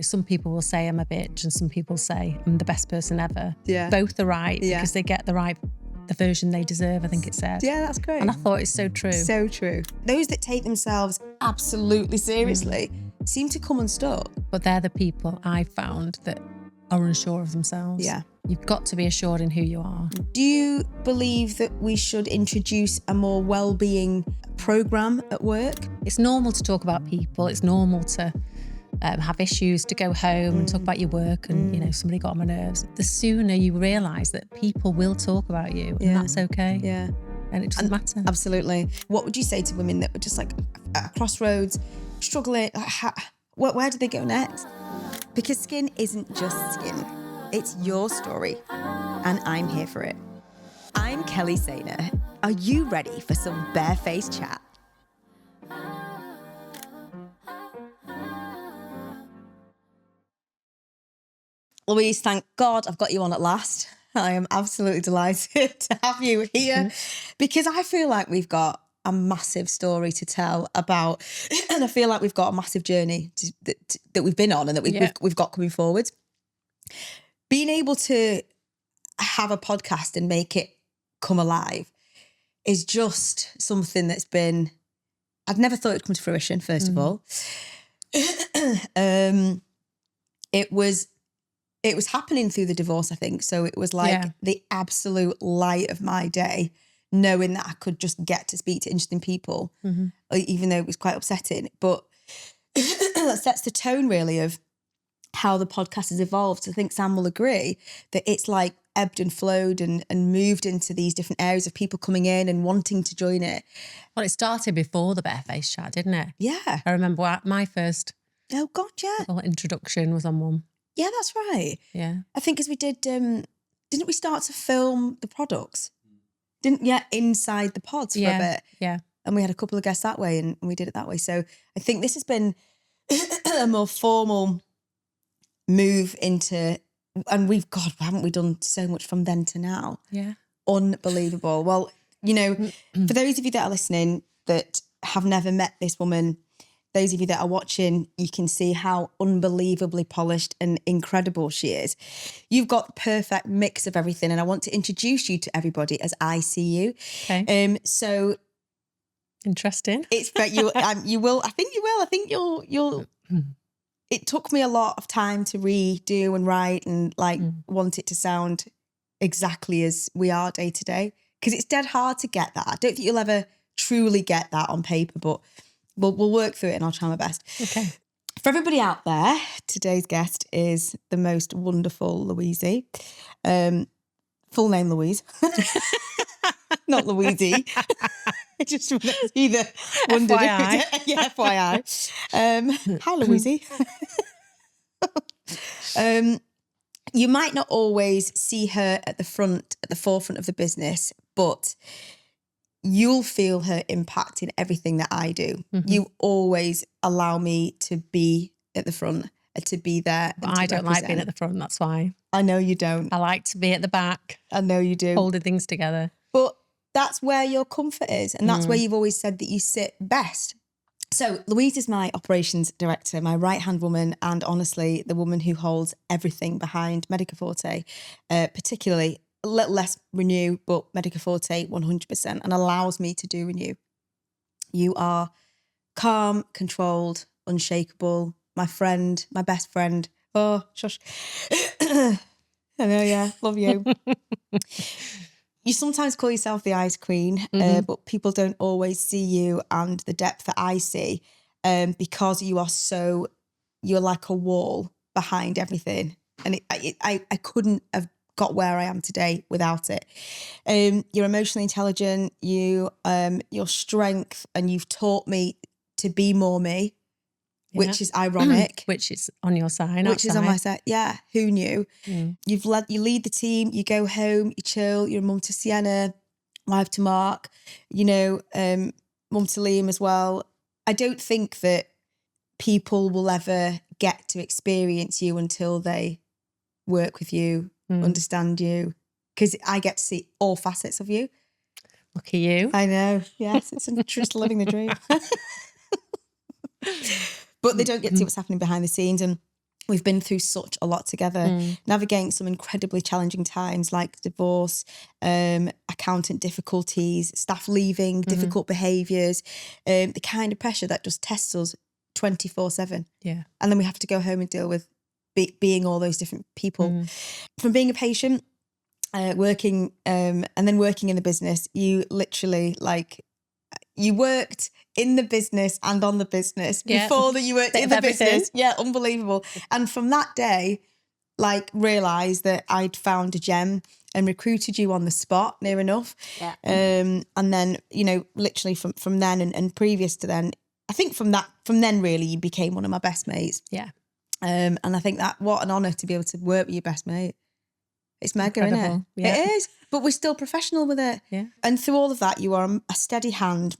some people will say I'm a bitch and some people say I'm the best person ever. Yeah. Both are right Yeah. because they get the version they deserve, I think it said. Yeah, that's great. And I thought it's so true. So true. Those that take themselves absolutely seriously seem to come unstuck. But they're the people I found that are unsure of themselves. Yeah. You've got to be assured in who you are. Do you believe that we should introduce a more well-being program at work? It's normal to talk about people. It's normal to have issues, to go home and talk about your work and, you know, somebody got on my nerves. The sooner you realise that people will talk about you and that's okay. Yeah. And it doesn't matter. Absolutely. What would you say to women that were just like at a crossroads, struggling? Where do they go next? Because skin isn't just skin. It's your story. And I'm here for it. I'm Kelly Sainer. Are you ready for some barefaced chat? Louise, thank God I've got you on at last. I am absolutely delighted to have you here because I feel like we've got a massive story to tell about, and I feel like we've got a massive journey that we've been on and that we've got coming forward. Being able to have a podcast and make it come alive is just something that's been, I'd never thought it'd come to fruition, first of all. It was happening through the divorce, I think. So it was like the absolute light of my day, knowing that I could just get to speak to interesting people, even though it was quite upsetting. But that sets the tone really of how the podcast has evolved. I think Sam will agree that it's like ebbed and flowed and moved into these different areas of people coming in and wanting to join it. Well, it started before the Barefaced Chat, didn't it? Yeah. I remember my first introduction was on one. Yeah, that's right. Yeah. I think as we did, didn't we start to film the products? Inside the pods for a bit. Yeah. And we had a couple of guests that way and we did it that way. So I think this has been a more formal move into, and haven't we done so much from then to now? Yeah. Unbelievable. Well, you know, for those of you that are listening that have never met this woman, those of you that are watching, you can see how unbelievably polished and incredible she is. You've got the perfect mix of everything, and I want to introduce you to everybody as I see you. Okay. So interesting. It's you will. I think you will. I think you'll. It took me a lot of time to redo and write and want it to sound exactly as we are day to day, because it's dead hard to get that. I don't think you'll ever truly get that on paper, but we'll work through it and I'll try my best. Okay. For everybody out there, today's guest is the most wonderful Louise. Full name Louise. Not Louise. I just either wondered. FYI. Hi, Louise. You might not always see her at the forefront of the business, but you'll feel her impact in everything that I do. You always allow me to be at the front, to be there. But I don't like being at the front, that's why. I know you don't. I like to be at the back. I know you do. Holding things together. But that's where your comfort is. And that's where you've always said that you sit best. So Louise is my operations director, my right-hand woman, and honestly, the woman who holds everything behind Medica Forte, particularly a little less Renew, but Medica Forte 100%, and allows me to do Renew. You are calm, controlled, unshakable, my friend, my best friend. Oh, shush. I know, yeah, love you. You sometimes call yourself the Ice Queen, but people don't always see you and the depth that I see, because you're like a wall behind everything. And I couldn't have got where I am today without it. You're emotionally intelligent, your strength, and you've taught me to be more me, which is ironic. Which is on your side. Which is on my side. Yeah, who knew? You lead the team, you go home, you chill, you're a mum to Sienna, wife to Mark, mum to Liam as well. I don't think that people will ever get to experience you until they work with you, understand you, because I get to see all facets of you. Look at you. I know. Yes, it's just living the dream. But they don't get to see what's happening behind the scenes. And we've been through such a lot together, navigating some incredibly challenging times like divorce, accountant difficulties, staff leaving, difficult behaviours, the kind of pressure that just tests us 24/7. Yeah. And then we have to go home and deal with being all those different people. From being a patient, working, and then working in the business, you literally you worked in the business and on the business before that you worked in the business. Yeah, unbelievable. And from that day, realised that I'd found a gem and recruited you on the spot near enough. Yeah. And then, literally from then and previous to then, I think from then really you became one of my best mates. Yeah. And I think that what an honour to be able to work with your best mate. It's mega, isn't it? Yeah. It is, but we're still professional with it. Yeah. And through all of that, you are a steady hand,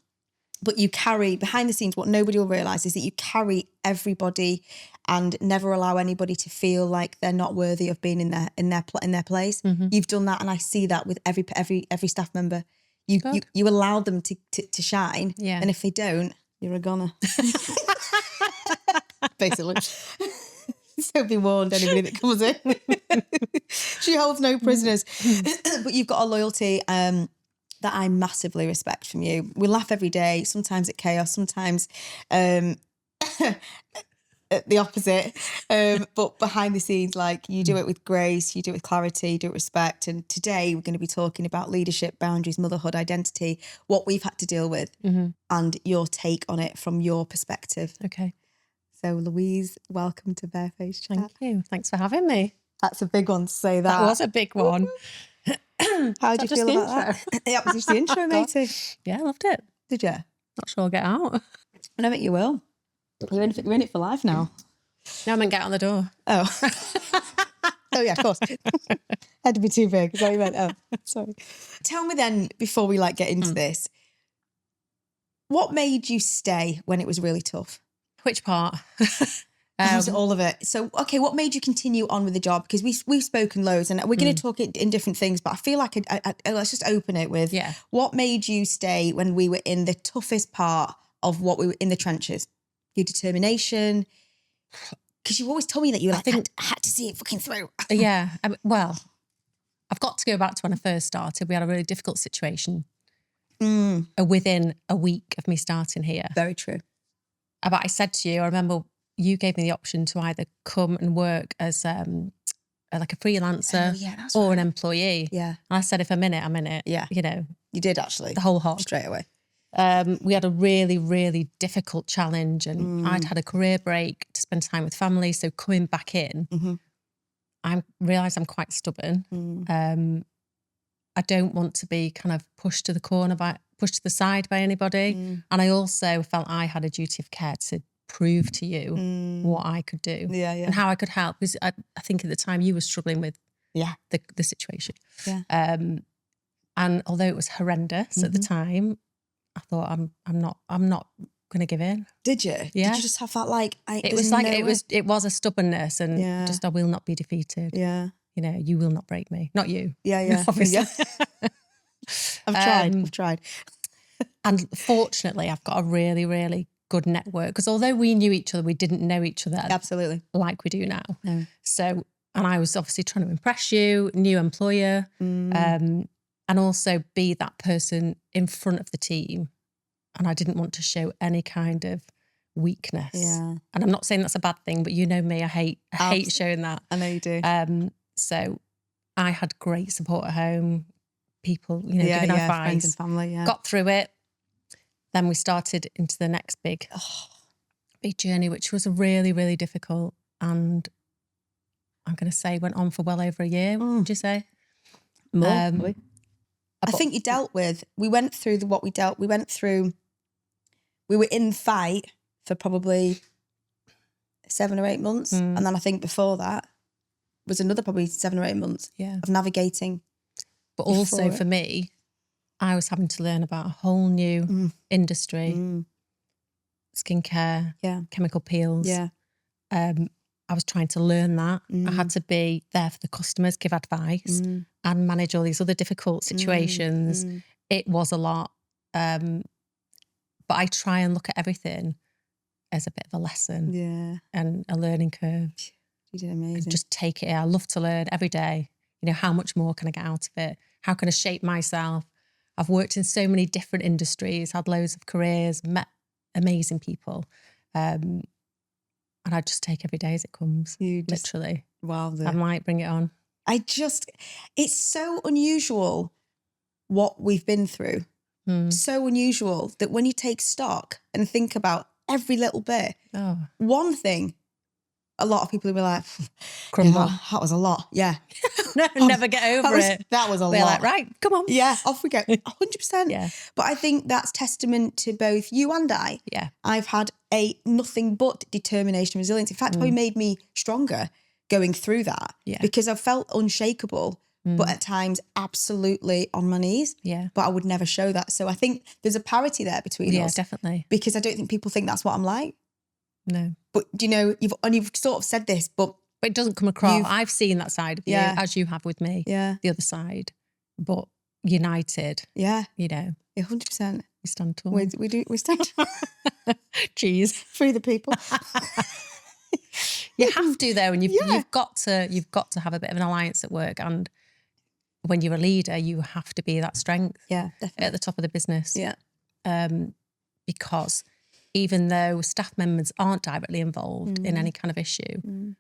but you carry behind the scenes, what nobody will realise is that you carry everybody and never allow anybody to feel like they're not worthy of being in their place. You've done that, and I see that with every staff member. You allow them to shine, and if they don't, you're a goner. Basically. So be warned, anybody that comes in. She holds no prisoners. But you've got a loyalty that I massively respect from you. We laugh every day, sometimes at chaos, sometimes at the opposite. But behind the scenes, you do it with grace, you do it with clarity, you do it with respect. And today we're going to be talking about leadership, boundaries, motherhood, identity, what we've had to deal with, and your take on it from your perspective. Okay. So Louise, welcome to Barefaced Chat. Thank you. Thanks for having me. That's a big one to say that. That was a big one. How did you feel about that? Yeah, it was just the intro, matey. Yeah, I loved it. Did you? Not sure I'll get out. I don't think you will. You're in it for life now. No, I meant get on the door. Oh. Oh yeah, of course. Had to be too big. Is that what you meant? Oh, sorry. Tell me then, before we get into this, what made you stay when it was really tough? Which part? All of it. So, okay, what made you continue on with the job? Because we've spoken loads, and we're going to talk in different things, but I feel like let's just open it with what made you stay when we were in the toughest part of what we were in the trenches? Your determination. Because you always told me that you I had to see it fucking through. Yeah. Well, I've got to go back to when I first started. We had a really difficult situation within a week of me starting here. Very true. But I said to you, I remember you gave me the option to either come and work as a freelancer or an employee. Yeah. And I said, if I'm in it, I'm in it. Yeah. You did actually. The whole hog. Straight away. We had a really, really difficult challenge, and I'd had a career break to spend time with family. So coming back in, I realised I'm quite stubborn. I don't want to be kind of pushed to the side by anybody. And I also felt I had a duty of care to prove to you what I could do and how I could help. Because I think at the time you were struggling with the situation. Yeah. And although it was horrendous at the time, I thought I'm not going to give in. Did you? Yeah. Did you just have that it was a stubbornness, and just I will not be defeated. Yeah. You will not break me. Not you. Yeah. Obviously. Yeah. I've tried. And fortunately, I've got a really, really good network, because although we knew each other, we didn't know each other absolutely like we do now. No. So, and I was obviously trying to impress you, new employer, and also be that person in front of the team. And I didn't want to show any kind of weakness. Yeah. And I'm not saying that's a bad thing, but you know me, I hate showing that. I know you do. So I had great support at home, people, giving advice. Friends and family, Got through it. Then we started into the next big journey, which was really, really difficult. And I'm going to say went on for well over a year, would you say? More, probably. I think you dealt with, we were in fight for probably 7 or 8 months. And then I think before that was another probably 7 or 8 months of navigating. But also for me, I was having to learn about a whole new industry, skincare, chemical peels. Yeah. I was trying to learn that. I had to be there for the customers, give advice and manage all these other difficult situations. It was a lot. But I try and look at everything as a bit of a lesson and a learning curve. You did amazing. Just take it. I love to learn every day. You know, how much more can I get out of it? How can I shape myself? I've worked in so many different industries, had loads of careers, met amazing people. And I just take every day as it comes, literally. Wow. I might bring it on. It's so unusual what we've been through. So unusual that when you take stock and think about every little bit, one thing, a lot of people will be like, crumble. That was a lot. Yeah. Never get over it. That was a lot. They're like, right, come on. Yeah, off we go. 100%. Yeah. But I think that's testament to both you and I. Yeah. I've had nothing but determination and resilience. In fact, probably made me stronger going through that. Yeah. Because I felt unshakable, but at times absolutely on my knees. Yeah. But I would never show that. So I think there's a parity there between us. Yeah, definitely. Because I don't think people think that's what I'm like. No. But you know, you've sort of said this, but it doesn't come across. I've seen that side of you, as you have with me. Yeah. The other side. But united. Yeah. You know. 100%. We stand tall. We stand tall. Jeez. Free the people. You have to though, and you've got to have a bit of an alliance at work. And when you're a leader, you have to be that strength. Yeah, definitely. At the top of the business. Yeah. Because even though staff members aren't directly involved in any kind of issue,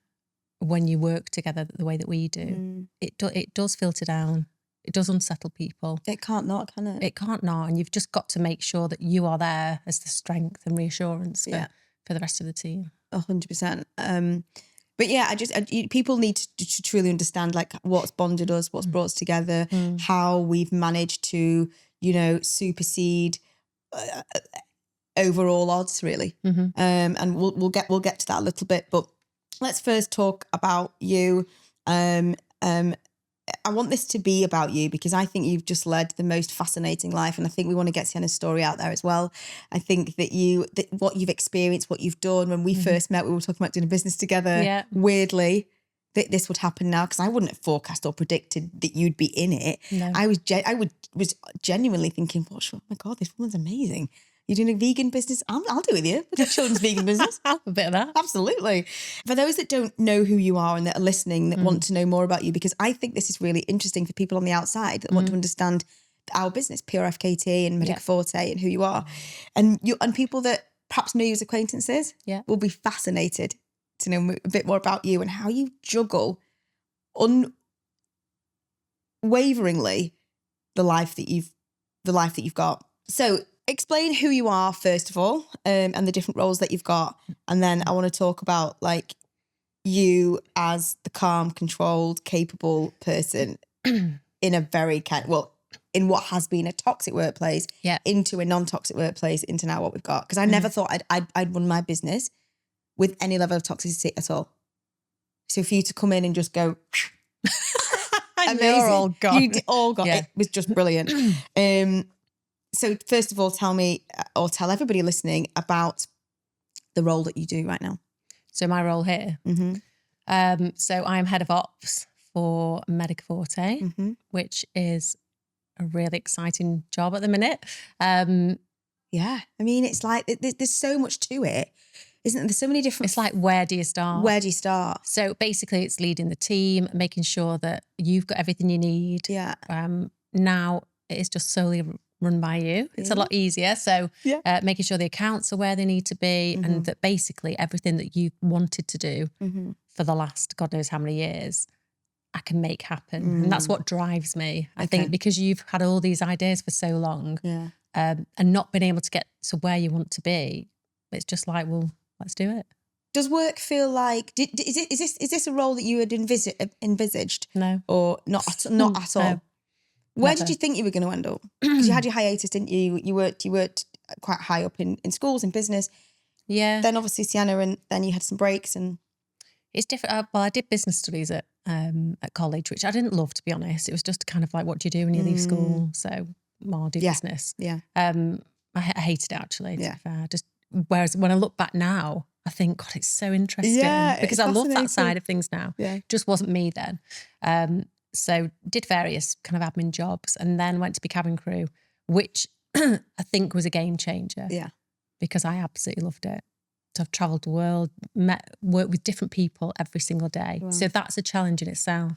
when you work together the way that we do, it does filter down. It does unsettle people. It can't not, can it? It can't not. And you've just got to make sure that you are there as the strength and reassurance for the rest of the team. 100%. But yeah, people need to truly understand like what's bonded us, what's brought us together, how we've managed to, you know, supersede overall odds, really. And we'll get to that a little bit. But let's first talk about you. I want this to be about you because I think you've just led the most fascinating life, and I think we want to get Sienna's story out there as well. I think that what you've experienced, what you've done. When we first met, we were talking about doing a business together. Yeah. Weirdly, that this would happen now because I wouldn't have forecast or predicted that you'd be in it. No. I was genuinely thinking, oh my God, this woman's amazing. You're doing a vegan business? I'll do it with you. With a children's vegan business. A bit of that. Absolutely. For those that don't know who you are and that are listening, that want to know more about you, because I think this is really interesting for people on the outside that want to understand our business, PRFKT and Medica Forte and who you are. And people that perhaps know you as acquaintances will be fascinated to know a bit more about you and how you juggle unwaveringly the life that you've got. So explain who you are, first of all, and the different roles that you've got. And then I want to talk about like you as the calm, controlled, capable person in a very in what has been a toxic workplace into a non-toxic workplace into now what we've got. Because I never thought I'd run my business with any level of toxicity at all. So for you to come in and just go, amazing. You're all gone. You all got it. Was just brilliant. So first of all, tell me or tell everybody listening about the role that you do right now. So my role here. So I'm head of ops for Medica Forte, which is a really exciting job at the minute. Yeah. I mean, it's like there's so much to it, isn't there? There's so many different... It's like, where do you start? Where do you start? So basically it's leading the team, making sure that you've got everything you need. Yeah. Now it is just solely run by you. It's a lot easier. So making sure the accounts are where they need to be and that basically everything that you've wanted to do for the last God knows how many years, I can make happen. And that's what drives me. I think because you've had all these ideas for so long and not been able to get to where you want to be, it's just like, well, let's do it. Does work feel like, is this a role that you had envisaged? No. Or not at all? No. Where did you think you were going to end up? Because you had your hiatus, didn't you? You worked quite high up in schools and business. Yeah. Then obviously Sienna, and then you had some breaks and... It's different. Well, I did business studies at college, which I didn't love, to be honest. It was just kind of like, what do you do when you leave school? So, well, I'll do business. Yeah. I hated it actually, to be fair. Whereas when I look back now, I think, God, it's so interesting. Yeah, because I love that side of things now. Yeah. It just wasn't me then. So did various kind of admin jobs and then went to be cabin crew, which I think was a game changer. Yeah. Because I absolutely loved it. I've travelled the world, worked with different people every single day. Wow. So that's a challenge in itself.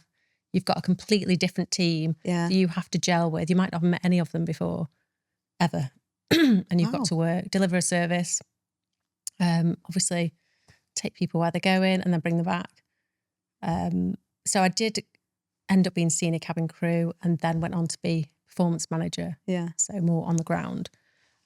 You've got a completely different team that you have to gel with. You might not have met any of them before, ever. And you've got to work, deliver a service, obviously take people where they're going and then bring them back. So I did end up being senior cabin crew and then went on to be performance manager. Yeah. So more on the ground.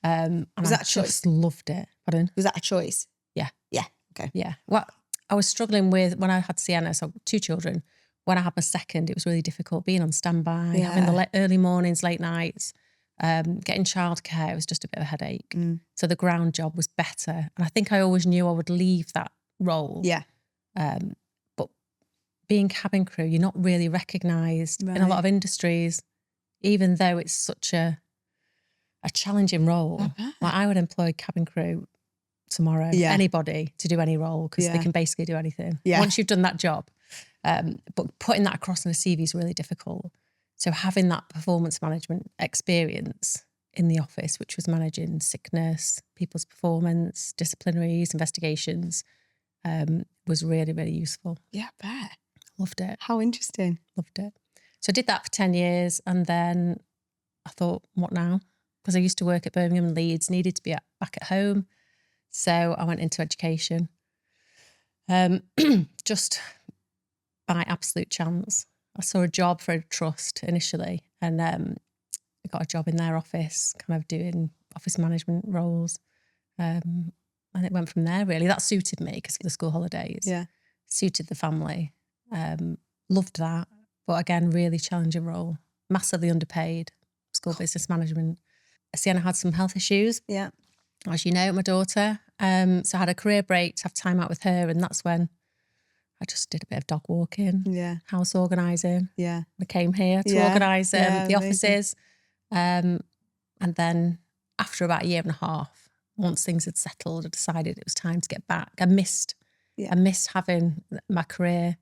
And was that I just loved it. Pardon? Was that a choice? Yeah. Yeah. Okay. Yeah. Well, I was struggling with when I had Sienna, so 2 children. When I had my second, it was really difficult being on standby, having the early mornings, late nights, getting childcare. It was just a bit of a headache. So the ground job was better. And I think I always knew I would leave that role. Yeah. But being cabin crew, you're not really recognised in a lot of industries, even though it's such a challenging role. Like I would employ cabin crew tomorrow, anybody to do any role because they can basically do anything once you've done that job. But putting that across in a CV is really difficult. So having that performance management experience in the office, which was managing sickness, people's performance, disciplinaries, investigations, was really, really useful. Yeah, I bet. Loved it. How interesting. Loved it. So I did that for 10 years and then I thought, what now? Because I used to work at Birmingham and Leeds, needed to be back at home. So I went into education. Just by absolute chance. I saw a job for a trust initially and I got a job in their office, kind of doing office management roles. And it went from there, really. That suited me because of the school holidays. Yeah. Suited the family. Loved that. But again, really challenging role. Massively underpaid. School business management. Sienna had some health issues. Yeah. As you know, my daughter. So I had a career break to have time out with her. And that's when I just did a bit of dog walking, house organising. Yeah. I came here to organise the offices. And then after about 1.5 years, once things had settled, I decided it was time to get back. I missed having my career,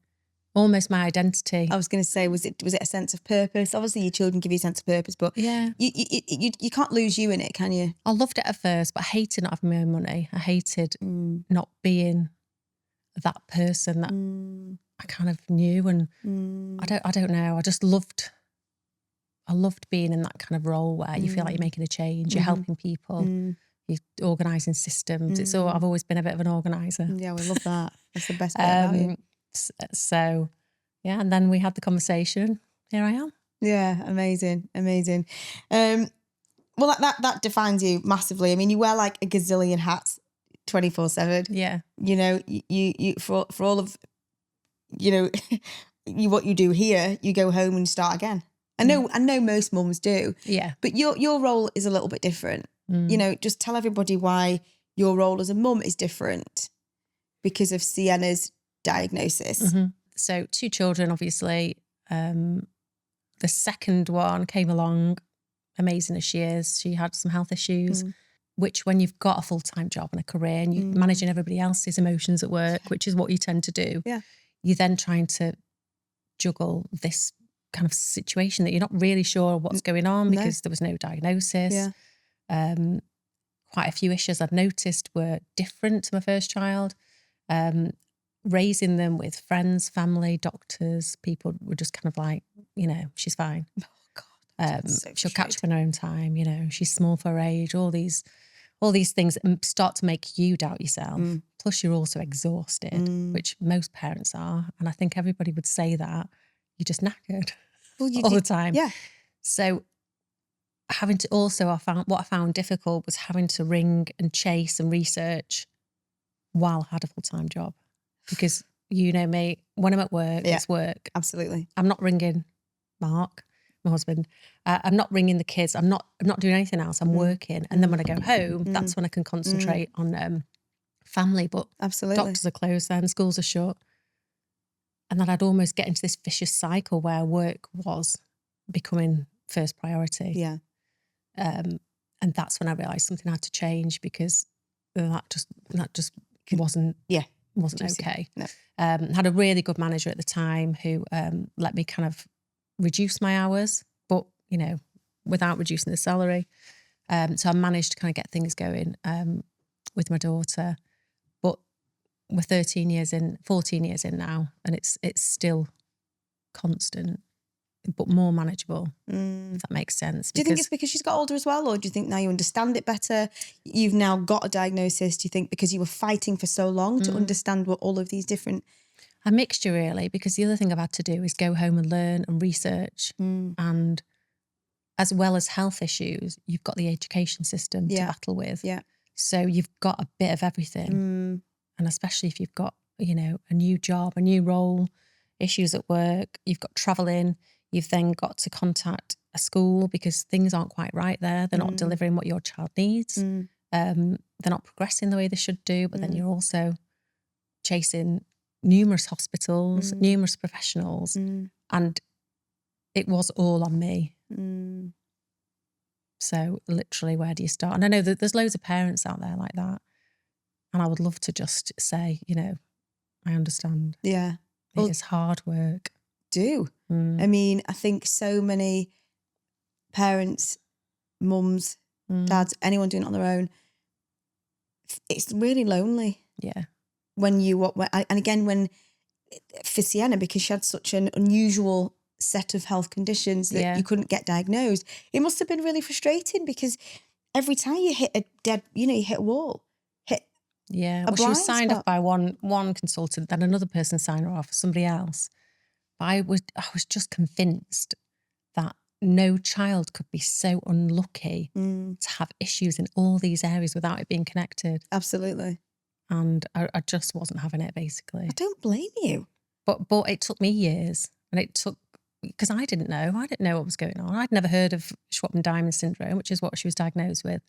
almost my identity. I was going to say, was it a sense of purpose? Obviously your children give you a sense of purpose, but you can't lose you in it, can you? I loved it at first, but I hated not having my own money. I hated not being that person that I kind of knew, and I don't know. I just loved being in that kind of role where you feel like you're making a change, you're helping people, you're organising systems. It's all. I've always been a bit of an organiser. Yeah, we love that. That's the best bit about you. So, yeah, and then we had the conversation. Here I am. Yeah, amazing. Well, that defines you massively. I mean, you wear like a gazillion hats 24/7. Yeah. You know, you for all of, you know, what you do here, you go home and start again. I know most mums do. Yeah. But your role is a little bit different. You know, just tell everybody why your role as a mum is different because of Sienna's diagnosis. So 2 children, obviously. The second one came along, amazing as she is. She had some health issues. Which when you've got a full-time job and a career and you're managing everybody else's emotions at work, which is what you tend to do, you're then trying to juggle this kind of situation that you're not really sure what's going on because there was no diagnosis. Yeah. Quite a few issues I'd noticed were different to my first child. Raising them with friends, family, doctors, people were just kind of like, you know, she's fine. Oh God. She'll catch up in her own time, you know, she's small for her age, all these things start to make you doubt yourself. Plus you're also exhausted, which most parents are. And I think everybody would say that. You're just knackered all the time. Yeah. So having to also, what I found difficult was having to ring and chase and research while I had a full-time job. Because you know me, when I'm at work, it's work. Absolutely. I'm not ringing Mark, my husband. I'm not ringing the kids. I'm not doing anything else. I'm working. And then when I go home, that's when I can concentrate on family. But doctors are closed then, schools are shut. And then I'd almost get into this vicious cycle where work was becoming first priority. Yeah. And that's when I realised something had to change because that just wasn't okay. No. Had a really good manager at the time who let me kind of reduce my hours, but you know, without reducing the salary. So I managed to kind of get things going with my daughter. But we're 14 years in now, and it's still constant, but more manageable, if that makes sense. Do you think it's because she's got older as well, or do you think now you understand it better? You've now got a diagnosis. Do you think because you were fighting for so long to understand what all of these different... A mixture, really, because the other thing I've had to do is go home and learn and research. And as well as health issues, you've got the education system to battle with. Yeah. So you've got a bit of everything. And especially if you've got, you know, a new job, a new role, issues at work, you've got travelling, you've then got to contact a school because things aren't quite right there. They're not delivering what your child needs. They're not progressing the way they should do, but then you're also chasing numerous hospitals, numerous professionals, and it was all on me. So literally, where do you start? And I know that there's loads of parents out there like that, and I would love to just say, you know, I understand. Yeah. Well, it is hard work. I mean, I think so many parents, mums, dads, anyone doing it on their own, it's really lonely. Yeah. When for Sienna, because she had such an unusual set of health conditions that you couldn't get diagnosed, it must have been really frustrating because every time you hit a dead, you know, you hit a wall. Well, she was signed off by one consultant, then another person signed her off for somebody else. But I was just convinced that no child could be so unlucky to have issues in all these areas without it being connected. Absolutely. And I just wasn't having it, basically. I don't blame you. But it took me years, and it took, because I didn't know what was going on. I'd never heard of Schwab-Diamond syndrome, which is what she was diagnosed with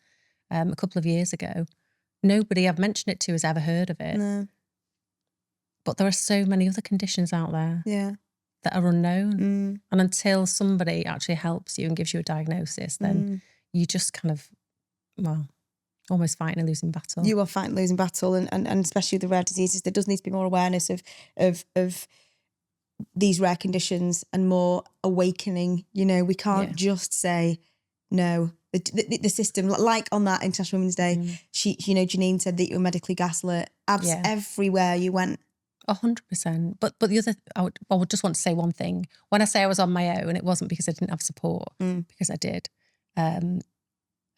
a couple of years ago. Nobody I've mentioned it to has ever heard of it. No. But there are so many other conditions out there that are unknown. And until somebody actually helps you and gives you a diagnosis, then you just kind of, well, almost fighting a losing battle. You are fighting a losing battle, and especially with the rare diseases, there does need to be more awareness of these rare conditions and more awakening. You know, we can't just say no. The system, like on that International Women's Day, she, you know, Janine said that you were medically gaslit. Everywhere you went. 100%. But the other, I would just want to say one thing. When I say I was on my own, it wasn't because I didn't have support, because I did. And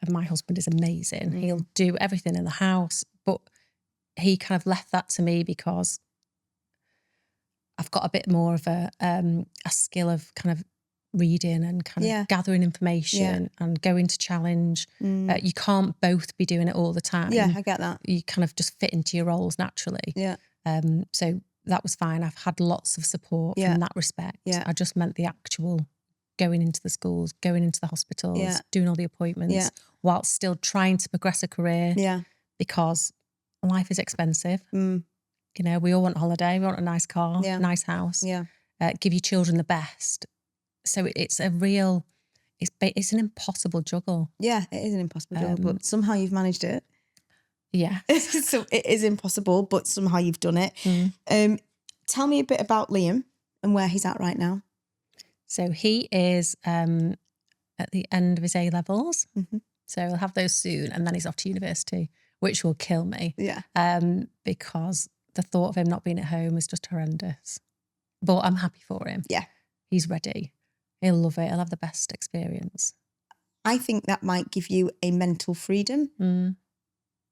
my husband is amazing. He'll do everything in the house, but he kind of left that to me because I've got a bit more of a skill of kind of reading and kind of gathering information and going to challenge. You can't both be doing it all the time. Yeah, I get that. You kind of just fit into your roles naturally. Yeah. So that was fine. I've had lots of support from that respect. Yeah. I just meant the actual going into the schools, going into the hospitals, doing all the appointments, whilst still trying to progress a career. Yeah. Because life is expensive. You know, we all want a holiday, we want a nice car, nice house. Yeah. Give your children the best. So it's a real, it's an impossible juggle. Yeah, it is an impossible juggle, but somehow you've managed it. Yeah. So it is impossible, but somehow you've done it. Tell me a bit about Liam and where he's at right now. So he is at the end of his A-levels. So he'll have those soon, and then he's off to university, which will kill me. Yeah. Because the thought of him not being at home is just horrendous. But I'm happy for him. Yeah. He's ready. He'll love it. He'll have the best experience. I think that might give you a mental freedom.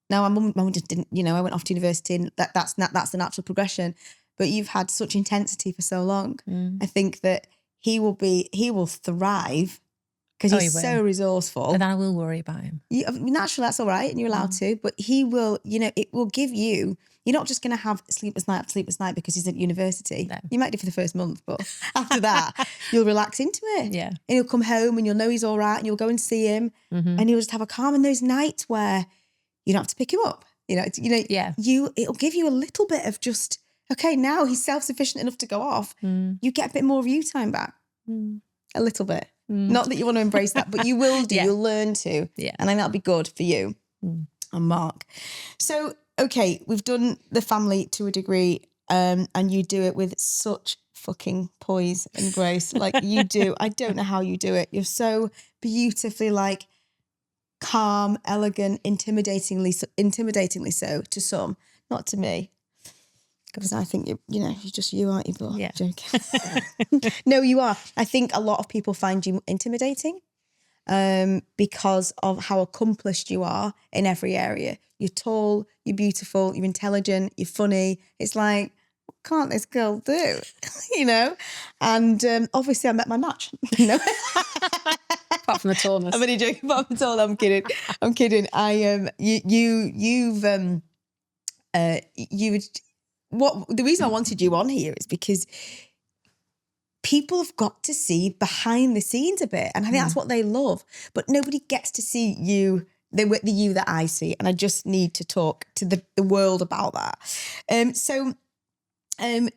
Now, my mum just didn't, you know, I went off to university and that's the natural progression. But you've had such intensity for so long. I think that he will thrive because he's so resourceful. And I will worry about him. Naturally, that's all right, and you're allowed to. But he will, you know, it will give you. You're not just going to have sleepless night after sleepless night because he's at university. No. You might do for the first month, but after that, you'll relax into it. Yeah. And he'll come home and you'll know he's all right, and you'll go and see him, and he'll just have a calm. And those nights where you don't have to pick him up, it'll give you a little bit of just, okay, now he's self-sufficient enough to go off. You get a bit more of you time back. A little bit. Not that you want to embrace that, but you will do. You'll learn to. Yeah. And I think that'll be good for you and Mark. So, okay, we've done the family to a degree, and you do it with such fucking poise and grace. Like you do. I don't know how you do it. You're so beautifully like calm, elegant, intimidatingly so to some, not to me. Because I think you're just you, aren't you? But Yeah. joking. No, you are. I think a lot of people find you intimidating because of how accomplished you are in every area. You're tall, you're beautiful, you're intelligent, you're funny. It's like, what can't this girl do? You know? And obviously I met my match. No. Apart from the tallness. I'm only joking, but I'm told I'm kidding. I'm kidding. The reason I wanted you on here is because people have got to see behind the scenes a bit. And I think that's what they love. But nobody gets to see you, the you that I see. And I just need to talk to the world about that. So in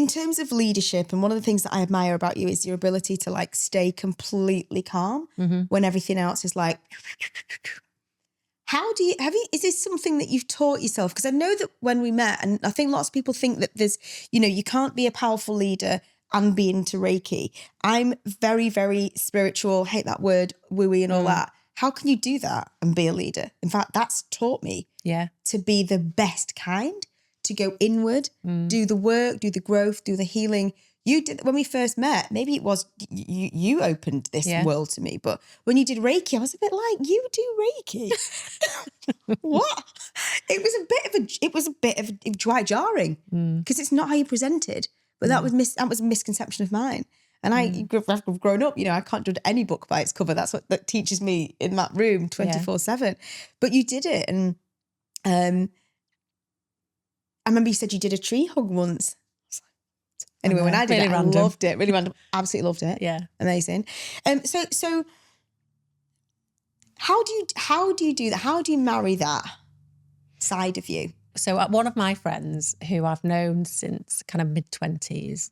terms of leadership, and one of the things that I admire about you is your ability to like stay completely calm when everything else is like... is this something that you've taught yourself? Because I know that when we met, and I think lots of people think that there's, you can't be a powerful leader and be into Reiki. I'm very, very spiritual, hate that word, wooey and all that. How can you do that and be a leader? In fact, that's taught me to be the best kind, to go inward, do the work, do the growth, do the healing. You did, when we first met, maybe it was you opened this world to me, but when you did Reiki, I was a bit like, you do Reiki? What? It was a bit of dry jarring because it's not how you presented. But that was a misconception of mine. And I've grown up, I can't judge any book by its cover. That's what that teaches me in that room 24/7. But you did it, and I remember you said you did a tree hug once. Anyway, when I did it, I loved it. Really random. Absolutely loved it. Yeah. Amazing. So how do you do that? How do you marry that side of you? So one of my friends who I've known since kind of mid-20s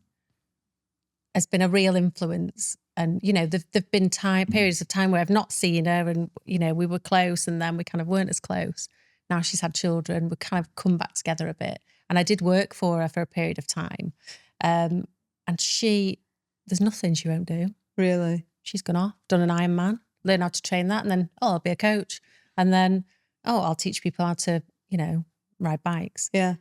has been a real influence. And, there've been periods of time where I've not seen her and, we were close and then we kind of weren't as close. Now she's had children. We kind of come back together a bit. And I did work for her for a period of time. And there's nothing she won't do. Really? She's gone off, done an Ironman, learn how to train that, and then, I'll be a coach. And then, I'll teach people how to, ride bikes. Yeah.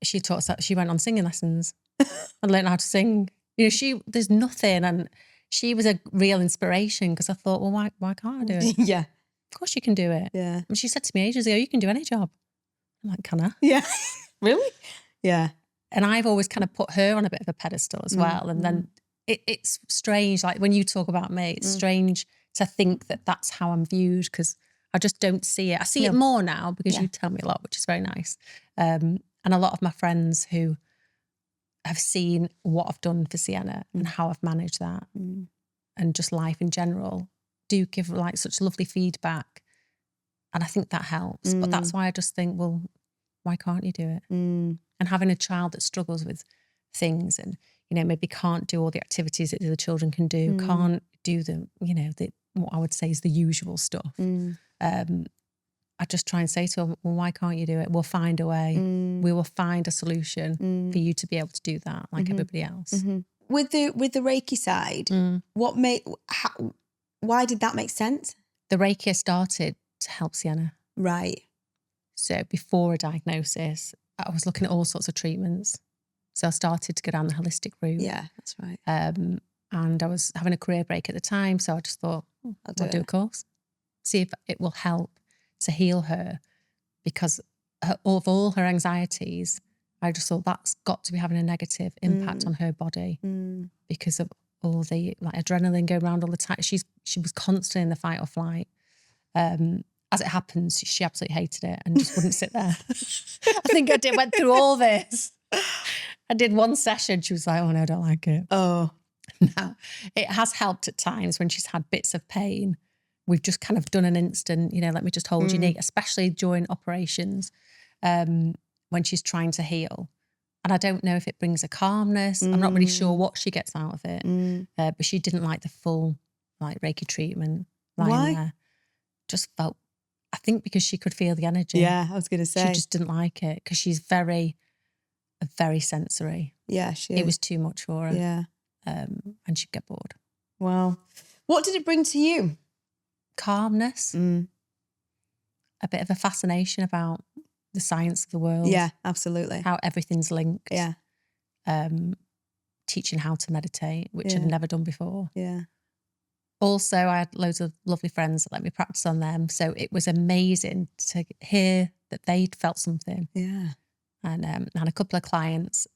She taught us that she went on singing lessons and learned how to sing. There's nothing. And she was a real inspiration because I thought, well, why can't I do it? Yeah. Of course you can do it. Yeah. And she said to me ages ago, you can do any job. I'm like, can I? Yeah. Really? Yeah. And I've always kind of put her on a bit of a pedestal as well. And then it's strange, like when you talk about me, it's strange to think that that's how I'm viewed because I just don't see it. I see it more now because you tell me a lot, which is very nice. And a lot of my friends who have seen what I've done for Sienna and how I've managed that and just life in general do give like such lovely feedback. And I think that helps. But that's why I just think, well, why can't you do it? And having a child that struggles with things and, maybe can't do all the activities that the other children can do, can't do the, what I would say is the usual stuff. I just try and say to them, well, why can't you do it? We'll find a way. We will find a solution for you to be able to do that like everybody else. With the Reiki side, why did that make sense? The Reiki started to help Sienna. Right. So before a diagnosis, I was looking at all sorts of treatments. So I started to go down the holistic route. Yeah, that's right. And I was having a career break at the time. So I just thought, I'll do a course. See if it will help to heal her because of all her anxieties, I just thought that's got to be having a negative impact on her body because of all the like adrenaline going around all the time. She was constantly in the fight or flight. As it happens, she absolutely hated it and just wouldn't sit there. I think went through all this. I did one session. She was like, oh no, I don't like it. Oh. Now, it has helped at times when she's had bits of pain. We've just kind of done an instant, let me just hold your knee, especially during operations when she's trying to heal. And I don't know if it brings a calmness. I'm not really sure what she gets out of it. But she didn't like the full like Reiki treatment. Why? There. Just felt, I think because she could feel the energy. Yeah, I was going to say. She just didn't like it because she's very sensory. Yeah, she is. It was too much for her. Yeah. And she'd get bored. Wow. What did it bring to you? Calmness. A bit of a fascination about the science of the world. Yeah, absolutely. How everything's linked. Yeah. Teaching how to meditate, which I'd never done before. Yeah. Also, I had loads of lovely friends that let me practice on them. So it was amazing to hear that they'd felt something. Yeah. And had a couple of clients.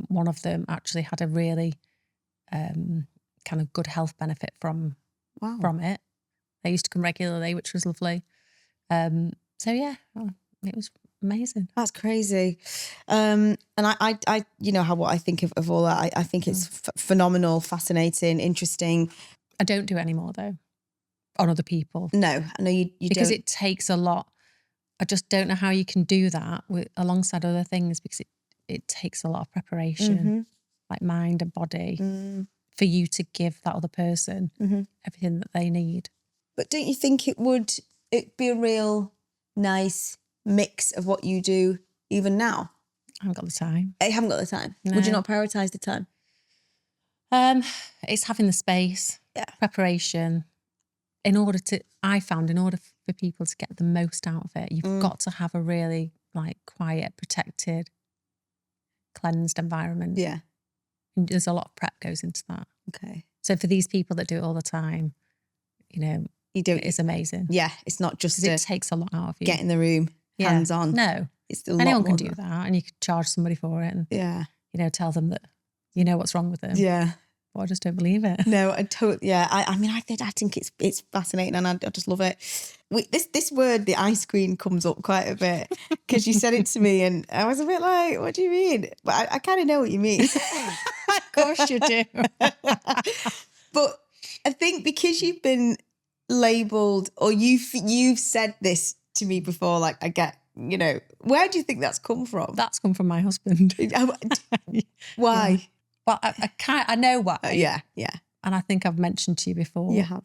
One of them actually had a really kind of good health benefit from it. They used to come regularly, which was lovely. So yeah, it was amazing. That's crazy. And I you know what I think of all that. I think it's phenomenal, fascinating, interesting. I don't do it anymore though, on other people. No, I know you because don't. It takes a lot. I just don't know how you can do that alongside other things, because it takes a lot of preparation, like mind and body, for you to give that other person everything that they need. But don't you think it'd be a real nice mix of what you do even now? I haven't got the time. I haven't got the time. No. Would you not prioritise the time? It's having the space, preparation. I found in order for people to get the most out of it, you've got to have a really like quiet, protected, cleansed environment. Yeah. And there's a lot of prep goes into that. Okay. So for these people that do it all the time, it's amazing. Yeah, it's not just it takes a lot out of you. Get in the room, hands on. No, it's anyone can do that, and you could charge somebody for it, and tell them that you know what's wrong with them. Yeah. But I just don't believe it. No, I totally. Yeah, I mean, I think it's fascinating, and I just love it. This word, the ice queen, comes up quite a bit because you said it to me, and I was a bit like, "What do you mean?" But I kind of know what you mean. Of course you do. But I think because you've been labelled, or you've said this to me before, like I get, where do you think that's come from? That's come from my husband. Why? Yeah. Well, I know why. Yeah. And I think I've mentioned to you before. You have.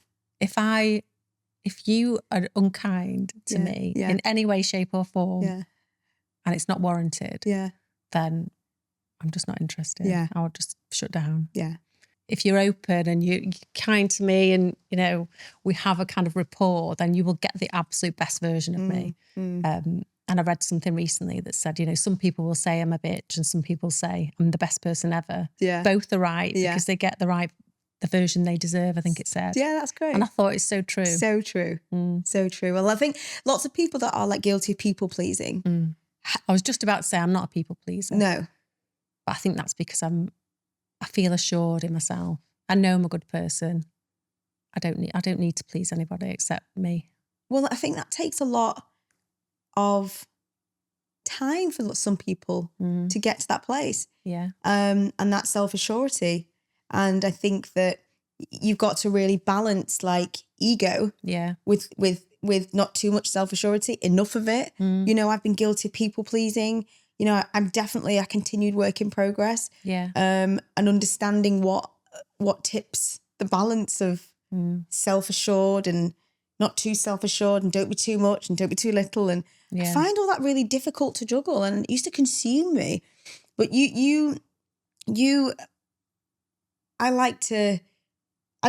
If you are unkind to me in any way, shape or form, and it's not warranted, then I'm just not interested. Yeah. I'll just shut down. Yeah. If you're open and you're kind to me and, we have a kind of rapport, then you will get the absolute best version of me. And I read something recently that said, some people will say I'm a bitch and some people say I'm the best person ever. Yeah. Both are right because they get the version they deserve, I think it said. Yeah, that's great. And I thought it's so true. So true. So true. Well, I think lots of people that are like guilty of people pleasing. I was just about to say I'm not a people pleaser. No. But I think that's because I feel assured in myself. I know I'm a good person. I don't need to please anybody except me. Well, I think that takes a lot of time for some people to get to that place. Yeah. And that self-assurity. And I think that you've got to really balance like ego with not too much self-assurity, enough of it. I've been guilty of people pleasing. I'm definitely a continued work in progress. Yeah. And understanding what tips the balance of self-assured and not too self-assured, and don't be too much and don't be too little. And I find all that really difficult to juggle, and it used to consume me. But I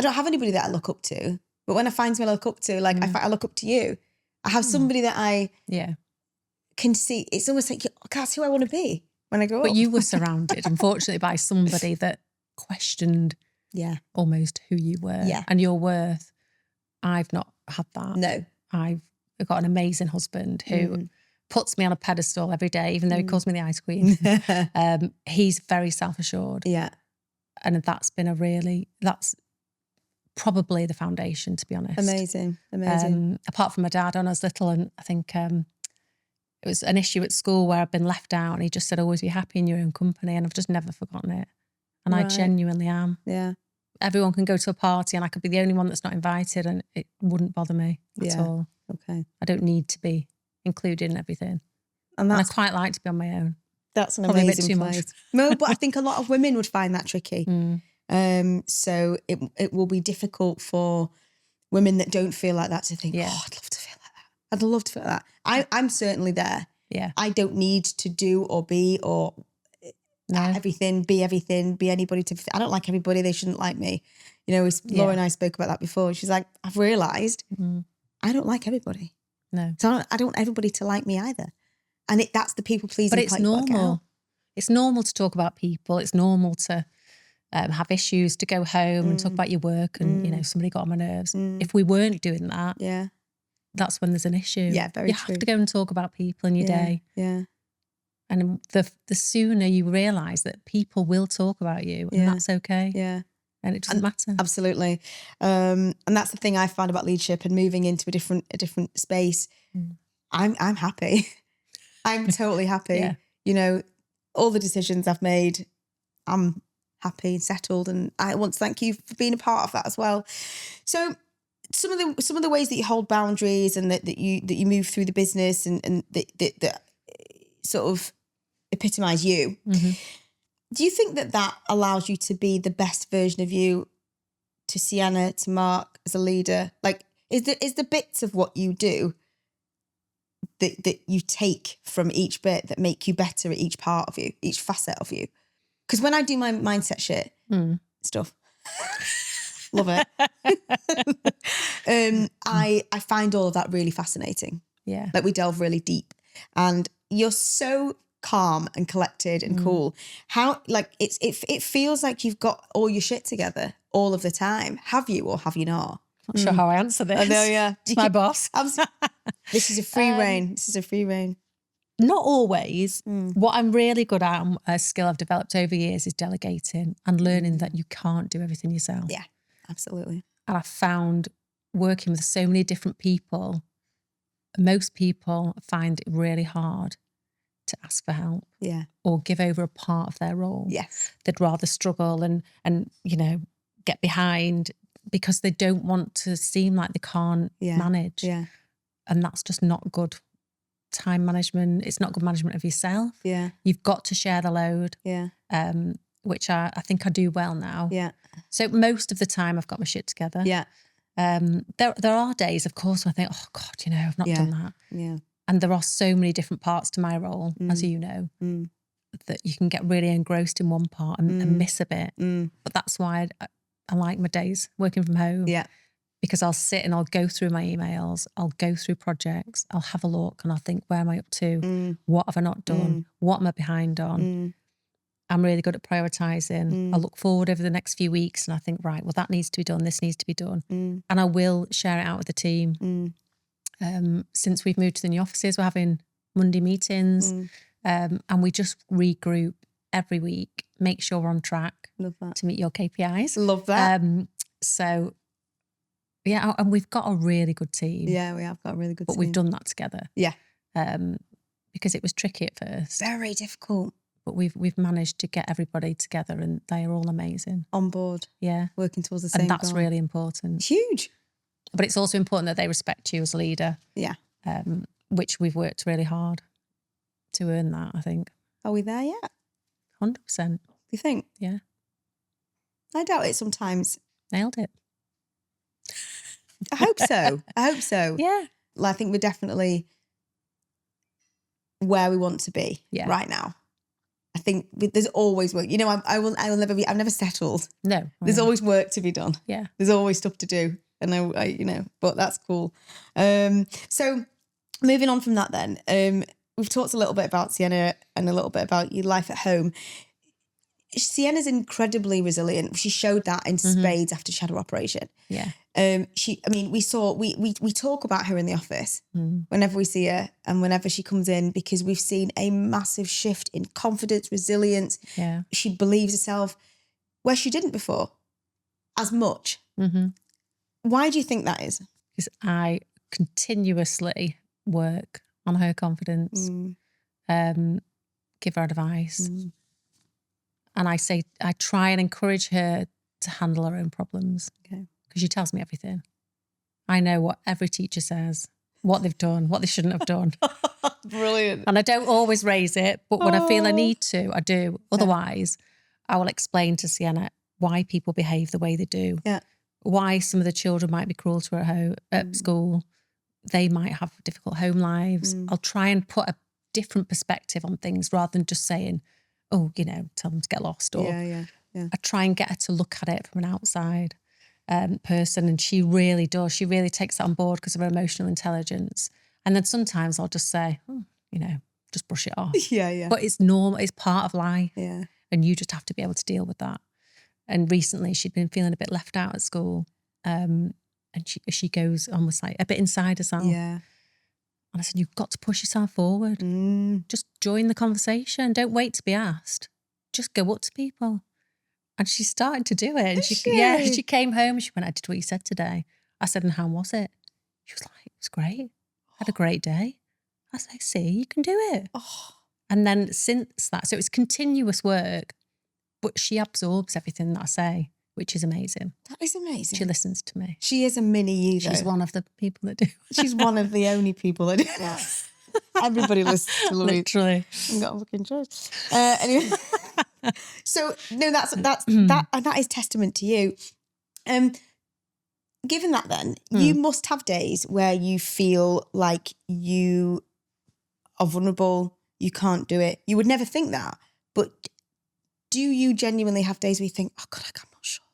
don't have anybody that I look up to, but when I find somebody I look up to, like I look up to you, I have somebody that I can see. It's almost like, that's who I want to be when I grow up. But you were surrounded, unfortunately, by somebody that questioned almost who you were and your worth. I've not had that. No. I've got an amazing husband who puts me on a pedestal every day, even though he calls me the ice queen. He's very self-assured. Yeah. And that's probably the foundation, to be honest. Amazing. Apart from my dad when I was little, and I think it was an issue at school where I've been left out, and he just said, always be happy in your own company. And I've just never forgotten it. And I genuinely am. Yeah. Everyone can go to a party and I could be the only one that's not invited, and it wouldn't bother me at all. Okay. I don't need to be included in everything. And I quite like to be on my own. That's an Probably amazing a bit too place. much. No, but I think a lot of women would find that tricky. So it will be difficult for women that don't feel like that to think, I'd love to feel like that. I'd love to feel like that. I'm certainly there. Yeah. I don't need to do or be or everything, be anybody I don't like everybody. They shouldn't like me. Laura and I spoke about that before. She's like, I've realised I don't like everybody. No. So I don't want everybody to like me either. And that's the people pleasing. But it's normal. It's normal to talk about people. It's normal to have issues, to go home and talk about your work and, you know, somebody got on my nerves. If we weren't doing that, that's when there's an issue. Yeah, very true. You have to go and talk about people in your day. Yeah. And the sooner you realise that people will talk about you and that's okay. Yeah. And it doesn't matter. Absolutely. And that's the thing I found about leadership and moving into a different space. I'm happy. I'm totally happy. Yeah. You know, all the decisions I've made, I'm happy and settled. And I want to thank you for being a part of that as well. So some of the ways that you hold boundaries and that you move through the business and that sort of epitomise you. Do you think that allows you to be the best version of you to Sienna, to Mark as a leader? Like, is the bits of what you do that you take from each bit that make you better at each part of you, each facet of you? Because when I do my mindset shit stuff, love it. I find all of that really fascinating. Yeah. Like we delve really deep, and you're so calm and collected and cool. How like it feels like you've got all your shit together all of the time. Have you or have you not? Not sure how I answer this. I know, yeah. It's my boss. This is a free reign. This is a free reign. Not always. What I'm really good at, and a skill I've developed over years, is delegating and learning that you can't do everything yourself. Yeah, absolutely. And I found working with so many different people, most people find it really hard to ask for help. Yeah. Or give over a part of their role. Yes. They'd rather struggle and you know, get behind because they don't want to seem like they can't manage. Yeah. And that's just not good time management. It's not good management of yourself. Yeah. You've got to share the load. Yeah. Which I think I do well now. Yeah. So most of the time I've got my shit together. Yeah. There are days, of course, when I think, oh God, you know, I've not done that. Yeah. And there are so many different parts to my role, as you know, that you can get really engrossed in one part and miss a bit. But that's why I like my days working from home. Yeah. Because I'll sit and I'll go through my emails, I'll go through projects, I'll have a look and I'll think, where am I up to? What have I not done? What am I behind on? I'm really good at prioritising. I look forward over the next few weeks and I think, right, well, that needs to be done, this needs to be done. And I will share it out with the team. Since we've moved to the new offices, we're having Monday meetings and we just regroup every week, make sure we're on track. Love that. To meet your KPIs. Love that. So, yeah, and we've got a really good team. Yeah, we have got a really good team. But we've done that together. Yeah. Because it was tricky at first. Very difficult. But we've managed to get everybody together and they are all amazing. On board. Yeah. Working towards the same And that's goal. really important. It's huge. But it's also important that they respect you as a leader. Yeah. Which we've worked really hard to earn that, I think. Are we there yet? 100%. Do you think? Yeah. I doubt it sometimes. Nailed it. I hope so. I hope so. Yeah. I think we're definitely where we want to be right now. I think there's always work. You know, I will never be, I've never settled. No. There's always work to be done. Yeah. There's always stuff to do. And I you know, but that's cool. So moving on from that then, we've talked a little bit about Sienna and a little bit about your life at home. Sienna's incredibly resilient. She showed that in spades after she had her operation. Yeah. We talk about her in the office whenever we see her and whenever she comes in, because we've seen a massive shift in confidence, resilience. Yeah. She believes herself where she didn't before as much. Why do you think that is? Because I continuously work on her confidence, give her advice. And I try and encourage her to handle her own problems. Okay. Because she tells me everything. I know what every teacher says, what they've done, what they shouldn't have done. Brilliant. And I don't always raise it, but when I feel I need to, I do. Otherwise, I will explain to Sienna why people behave the way they do. Yeah. Why some of the children might be cruel to her at school. They might have difficult home lives. I'll try and put a different perspective on things rather than just saying, oh, you know, tell them to get lost. Or I try and get her to look at it from an outside person, and she really does. She really takes that on board because of her emotional intelligence. And then sometimes I'll just say, oh, you know, just brush it off. Yeah. But it's normal. It's part of life. Yeah. And you just have to be able to deal with that. And recently she'd been feeling a bit left out at school. And she goes almost like a bit inside herself. Yeah. And I said, you've got to push yourself forward. Just join the conversation. Don't wait to be asked. Just go up to people. And she started to do it. And she came home and she went, I did what you said today. I said, and how was it? She was like, it was great. Had a great day. I was like, see, you can do it. Oh. And then since that, so it's continuous work, but she absorbs everything that I say, which is amazing. That is amazing. She listens to me. She is a mini you, though. She's one of the people that do. She's one of the only people that do. Everybody listens to Louise. Literally. I've got a fucking choice. Anyway. So, no, that is testament to you. Given that then, you must have days where you feel like you are vulnerable, you can't do it. You would never think that. But do you genuinely have days where you think, oh God, I'm not sure.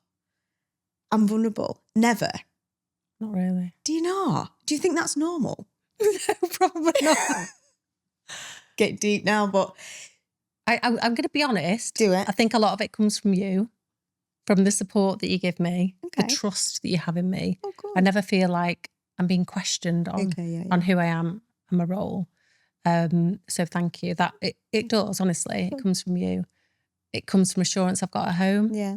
I'm vulnerable? Never. Not really. Do you not? Do you think that's normal? No, probably not. Get deep now, but... I'm going to be honest. Do it. I think a lot of it comes from you, from the support that you give me, Okay. the trust that you have in me. Oh, good. I never feel like I'm being questioned on on who I am and my role. So thank you. That it does, honestly. It comes from you. It comes from assurance I've got at home. Yeah.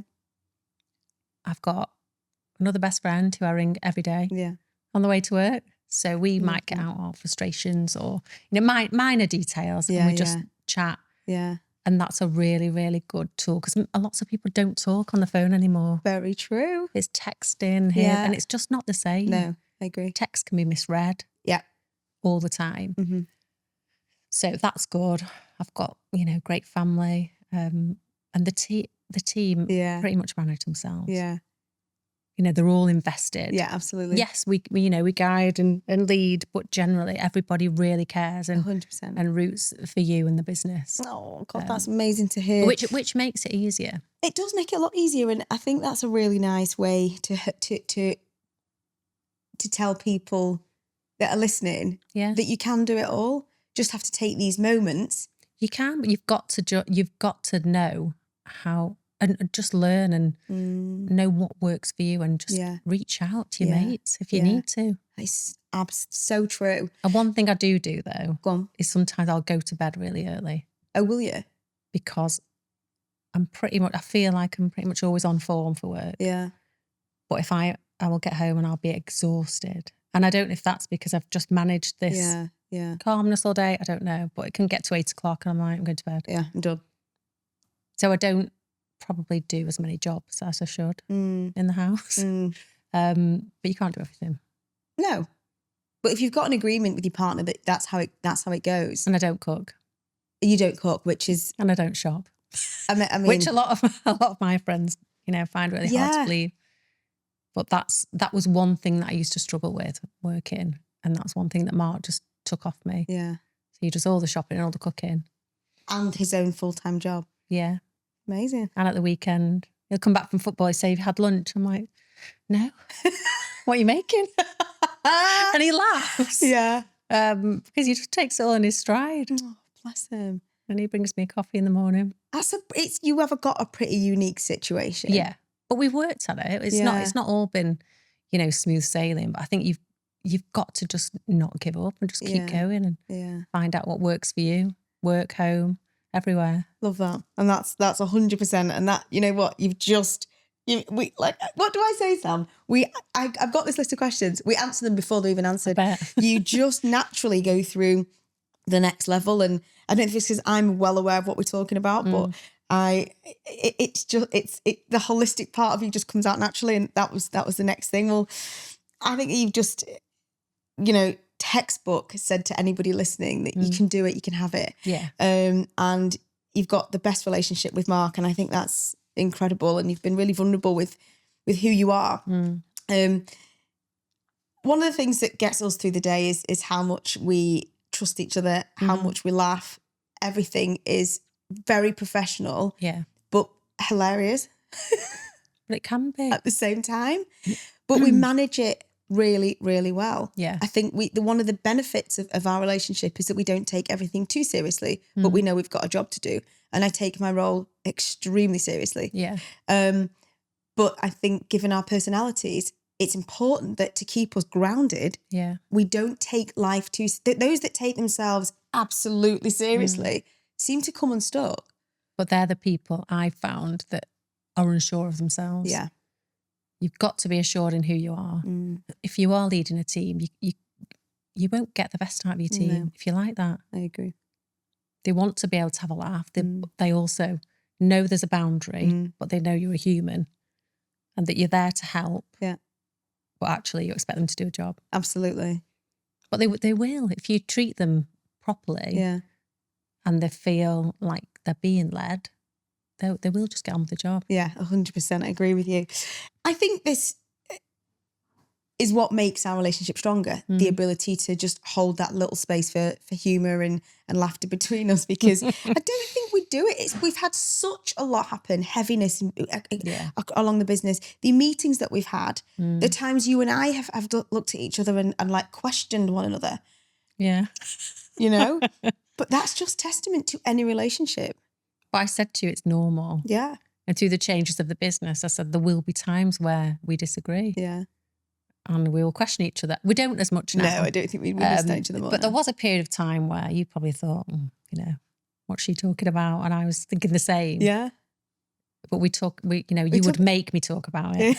I've got another best friend who I ring every day on the way to work. So we might get out our frustrations or minor details and we just chat. Yeah. And that's a really, really good tool because lots of people don't talk on the phone anymore. Very true. It's texting here and it's just not the same. No, I agree. Text can be misread. Yeah. All the time. Mm-hmm. So that's good. I've got, great family. And the team pretty much manage themselves. Yeah. They're all invested. Yeah, absolutely. Yes, we guide and lead, but generally everybody really cares and 100%. and roots for you and the business. Oh God, that's amazing to hear. Which makes it easier. It does make it a lot easier, and I think that's a really nice way to tell people that are listening that you can do it all. Just have to take these moments. You can, but you've got to know how. And just learn and know what works for you and just reach out to your mates if you need to. It's so true. And one thing I do though is sometimes I'll go to bed really early. Oh, will you? Because I feel like I'm pretty much always on form for work. Yeah. But if I will get home and I'll be exhausted. And I don't know if that's because I've just managed this calmness all day. I don't know. But it can get to 8 o'clock and I'm like, I'm going to bed. Yeah, I'm done. So I don't probably do as many jobs as I should in the house. But you can't do everything. No. But if you've got an agreement with your partner that's how it goes. And I don't cook. You don't cook, and I don't shop. I mean which a lot of my friends, find really hard to believe. But that was one thing that I used to struggle with working. And that's one thing that Mark just took off me. Yeah. So he does all the shopping and all the cooking. And his own full-time job. Yeah. Amazing. And at the weekend, he'll come back from football, he'll say, have you had lunch? I'm like, no. What are you making? And he laughs. Yeah. Because he just takes it all in his stride. Oh, bless him. And he brings me a coffee in the morning. You have got a pretty unique situation. Yeah. But we've worked at it. It's not all been, smooth sailing. But I think you've got to just not give up and just keep going and find out what works for you. Work, home, everywhere. Love that. And that's 100%. And that, you know what, what do I say, Sam? I've got this list of questions. We answer them before they're even answered. You just naturally go through the next level. And I don't know if it's because I'm well aware of what we're talking about, but it's the holistic part of you just comes out naturally. And that was the next thing. Well, I think you've just, textbook said to anybody listening that you can do it, you can have it. Yeah. And you've got the best relationship with Mark, and I think that's incredible. And you've been really vulnerable with who you are. One of the things that gets us through the day is how much we trust each other, how much we laugh. Everything is very professional, but hilarious. But it can be at the same time. But we manage it really, really well. Yeah. I think one of the benefits of our relationship is that we don't take everything too seriously, but we know we've got a job to do. And I take my role extremely seriously. Yeah. But I think given our personalities, it's important that to keep us grounded, we don't take life too... Those that take themselves absolutely seriously seem to come unstuck. But they're the people I found that are unsure of themselves. Yeah. You've got to be assured in who you are. If you are leading a team, you won't get the best out of your team if you're like that. I agree. They want to be able to have a laugh. They also know there's a boundary, but they know you're a human and that you're there to help. Yeah. But actually you expect them to do a job. Absolutely. But they will if you treat them properly. Yeah. And they feel like they're being led, they will just get on with the job. Yeah, 100%. I agree with you. I think this is what makes our relationship stronger, the ability to just hold that little space for humour and laughter between us, because I don't think we do it. We've had such a lot happen, heaviness along the business, the meetings that we've had, the times you and I have looked at each other and like questioned one another. Yeah. You know? But that's just testament to any relationship. But I said to you, it's normal. Yeah. And through the changes of the business, I said there will be times where we disagree. Yeah. And we will question each other. We don't as much now. No, I don't think we understand each other more. But there was a period of time where you probably thought, you know, what's she talking about? And I was thinking the same. Yeah. But you would make me talk about it.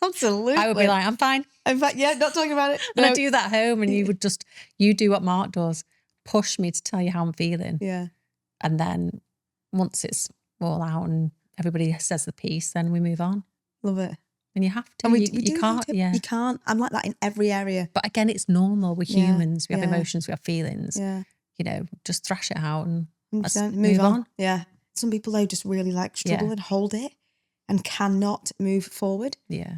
Absolutely. I would be like, I'm fine. In fact, not talking about it. And I do that at home, and you do what Mark does, push me to tell you how I'm feeling. Yeah. And then once it's all out and everybody says the piece, then we move on. Love it. And you have to. And you can't. Yeah. You can't. I'm like that in every area. But again, it's normal. We're humans. We have emotions. We have feelings. Yeah. You know, just thrash it out and let's move on. Yeah. Some people, though, just really like struggle and hold it and cannot move forward. Yeah.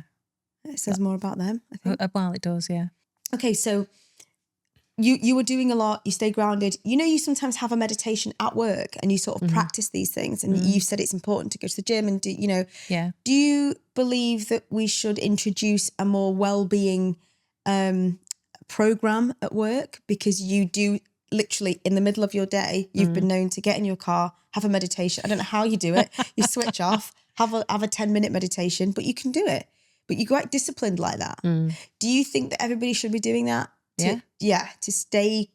It says more about them, I think. Well, it does, yeah. Okay, so you were doing a lot, you stay grounded. You know, you sometimes have a meditation at work and you sort of practice these things, and you've said it's important to go to the gym and do you believe that we should introduce a more well-being program at work? Because you do literally in the middle of your day, you've been known to get in your car, have a meditation. I don't know how you do it. You switch off, have a 10-minute meditation, but you can do it. But you're quite disciplined like that. Do you think that everybody should be doing that? To stay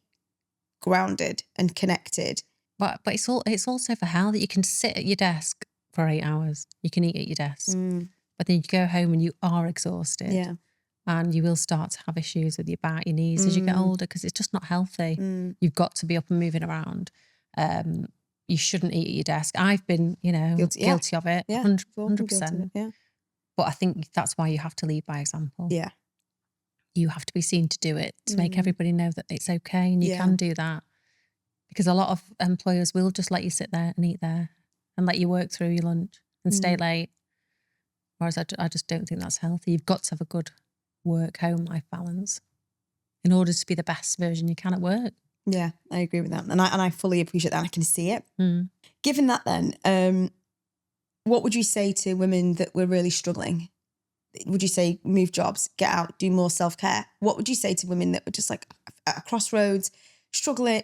grounded and connected. But it's also for health that you can sit at your desk for 8 hours. You can eat at your desk. But then you go home and you are exhausted. Yeah. And you will start to have issues with your back, your knees as you get older, because it's just not healthy. You've got to be up and moving around. You shouldn't eat at your desk. I've been, guilty of it. 100%. Yeah. But I think that's why you have to lead by example. Yeah. You have to be seen to do it, to make everybody know that it's okay and you can do that. Because a lot of employers will just let you sit there and eat there and let you work through your lunch and stay late. Whereas I just don't think that's healthy. You've got to have a good work-home life balance in order to be the best version you can at work. Yeah, I agree with that. And I fully appreciate that. I can see it. Given that then, what would you say to women that were really struggling? Would you say move jobs, get out, do more self-care? What would you say to women that were just like at a crossroads, struggling?